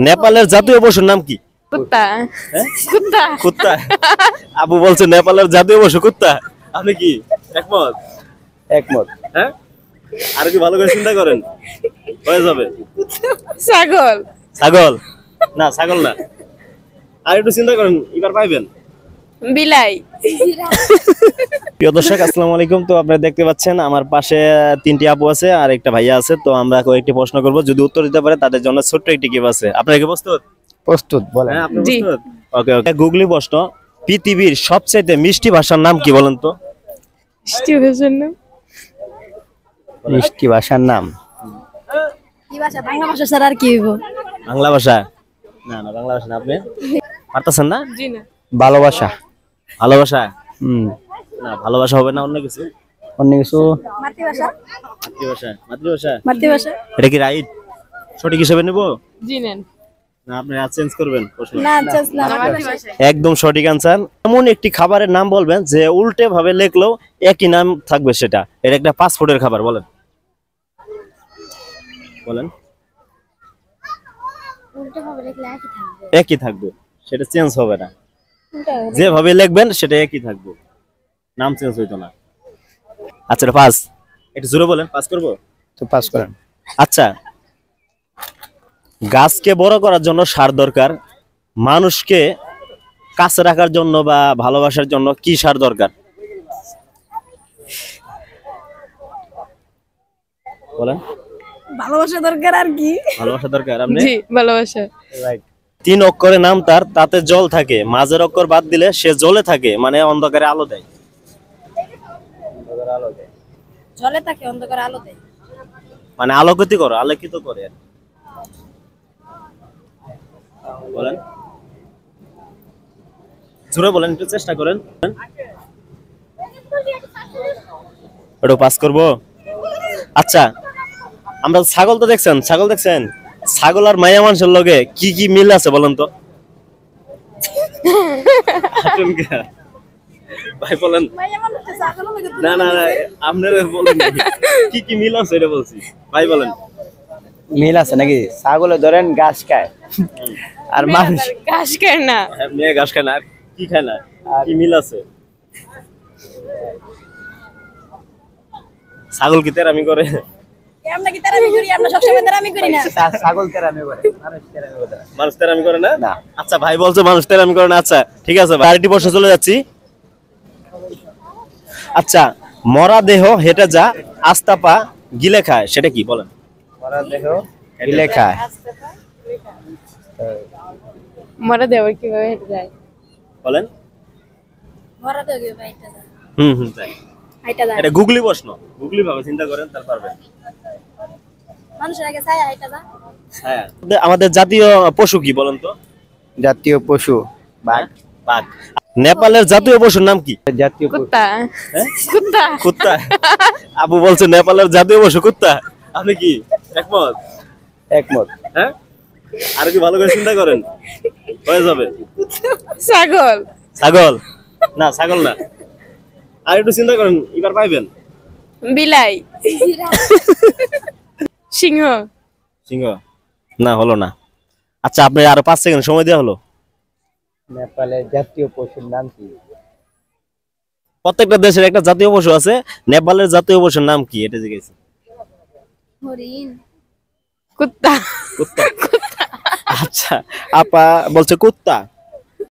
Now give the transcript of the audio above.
নেপালের জাতীয় পশুর নাম কি? কুত্তা। কুত্তা। কুত্তা। আবু বলছে নেপালের জাতীয় পশু কুত্তা। আপনি কি একমত? একমত। হ্যাঁ, আর কি ভালো করে চিন্তা করেন, হয়ে যাবে। ছাগল। ছাগল না, ছাগল না, আর একটু চিন্তা করেন, এবার পাইবেন। বিলাই। প্রিয় দর্শক, আসসালামু আলাইকুম। তো আপনারা দেখতে পাচ্ছেন আমার পাশে তিনটি আপু আছে আর একটা ভাইয়া আছে। তো আমরা কয়েকটি প্রশ্ন করব, যদি উত্তর দিতে পারে তাদের জন্য ছোট্ট একটি গিফট আছে। আপনারা কি প্রস্তুত? প্রস্তুত, বলেন। হ্যাঁ, আপনি জি। প্রস্তুত? ওকে ওকে। গুগলি প্রশ্ন, পৃথিবীর সবচেয়ে মিষ্টি ভাষার নাম কি বলেন তো? মিষ্টি ভাষার নাম কি ভাষা? বাংলা ভাষা ছাড়া আর কি হইব? বাংলা ভাষা? না না, বাংলা ভাষা না। আপনি পারতেছেন না? জি না। ভালোবাসা। ভালোবাসা? হুম, না, ভালোবাসা হবে না, অন্য কিছু। অন্য কিছু। মাতৃভাষা। মাতৃভাষা? মাতৃভাষা? মাতৃভাষা। এটা কি রাইট সঠিক হিসেবে নেব জি নেন। না আপনি চেঞ্জ করবেন প্রশ্ন? না চাস না মাতৃভাষা। একদম সঠিক আনসার। এমন একটি খাবারের নাম বলবেন যে উল্টে ভাবে লেখলেও একই নাম থাকবে, সেটা এটা একটা পাসপোর্টের খাবার। বলেন বলেন। উল্টো ভাবে লিখলে একই থাকবে। একই থাকবে, সেটা চেঞ্জ হবে না। যেভাবে লিখবেন সেটা একই থাকবে, নাম চেঞ্জ হইতো না। আচ্ছা, পাস। একটু জোরে বলেন, পাস করবো? তো পাস করেন। আচ্ছা, গাছকে বড় করার জন্য সার দরকার, মানুষকে কাছে রাখার জন্য বা ভালোবাসার জন্য কি সার দরকার? বলেন। ভালোবাসা দরকার আর কি? ভালোবাসা দরকার। আপনি জি, ভালোবাসা। রাইট। 3 অক্ষরে নাম তার, তাতে জল থাকে, মাঝের অক্ষর বাদ দিলে সে জ্বলে থাকে, মানে অন্ধকারে আলো দেয়। জলে থাকে, অন্ধকার আলো দেয়। মানে আলোকিত করে, আলোকিত করে। বলেন, জোরে বলেন, একটু চেষ্টা করেন। ওটা পাস করবো? আচ্ছা, আমরা ছাগল তো দেখছেন, ছাগল দেখছেন, ছাগল আর মায়া মানুষের লগে কি কি মিল আছে বলেন তো? ভাই বলেন। মাইয়া মানুষ তো ছাগল লাগে। না না না, আপনারা বলেন কি কি মিল আছে এটা বলছি। ভাই বলেন। মিল আছে নাকি? ছাগলে ধরেন ঘাস খায়, আর মানুষ ঘাস খায় না। হ্যাঁ, মেয়ে ঘাস খায় না, আর কি খায় না, কি মিল আছে? ছাগল কি তেরামি করে? আমরা কি তেরামি করি? আমরা সবসময় তেরামি করি না। ছাগল তেরামি করে, মানুষ তেরামি করে না। মানুষ তেরামি করে না? না। আচ্ছা, ভাই বলছে মানুষ তেরামি করে না। আচ্ছা ঠিক আছে, আরেকটি প্রশ্ন চলে যাচ্ছি। আচ্ছা, মরা দেহ হেঁটে যা, আস্তা পা গিলে খায়, সেটা কি বলেন? মরা দেহ গিলে খায়। মরা দেওয়ার কিভাবে হেঁটে যায়? বলেন। মরা তো গিয়ে বাইটা দা। হুম, তাই। হাইটা দা। এটা গুগলি প্রশ্ন, গুগলি ভাবে চিন্তা করেন, তার পারবেন। মানুষের আগে ছায়া হাইটা দা। হ্যাঁ, আমাদের জাতীয় পশু কি বলেন তো? জাতীয় পশু বাঘ। বাঘ। নেপালের জাতীয় পশুর নাম কি? জাতীয় পশু কুত্তা। হ্যাঁ? কুত্তা। কুত্তা। আবু বলছে নেপালের জাতীয় পশু কুত্তা। আপনি কি একমত? একমত। হ্যাঁ, আর কি ভালো করে চিন্তা করেন, হয়ে যাবে। ছাগল। ছাগল না, ছাগল না, আর একটু চিন্তা করেন, এবার পাইবেন। বিলাই। সিংহ। সিংহ না, হলো না। আচ্ছা, আপনি আরো 5 সেকেন্ড সময় দেওয়া হলো। নেপালের জাতীয় পশুর নাম কি? প্রত্যেকটা দেশের একটা জাতীয় পশু আছে, নেপালের জাতীয় পশুর নাম কি এটা জিজ্ঞেস। হরিণ। কুত্তা। কুত্তা। আচ্ছা, আপা বলছে কুত্তা।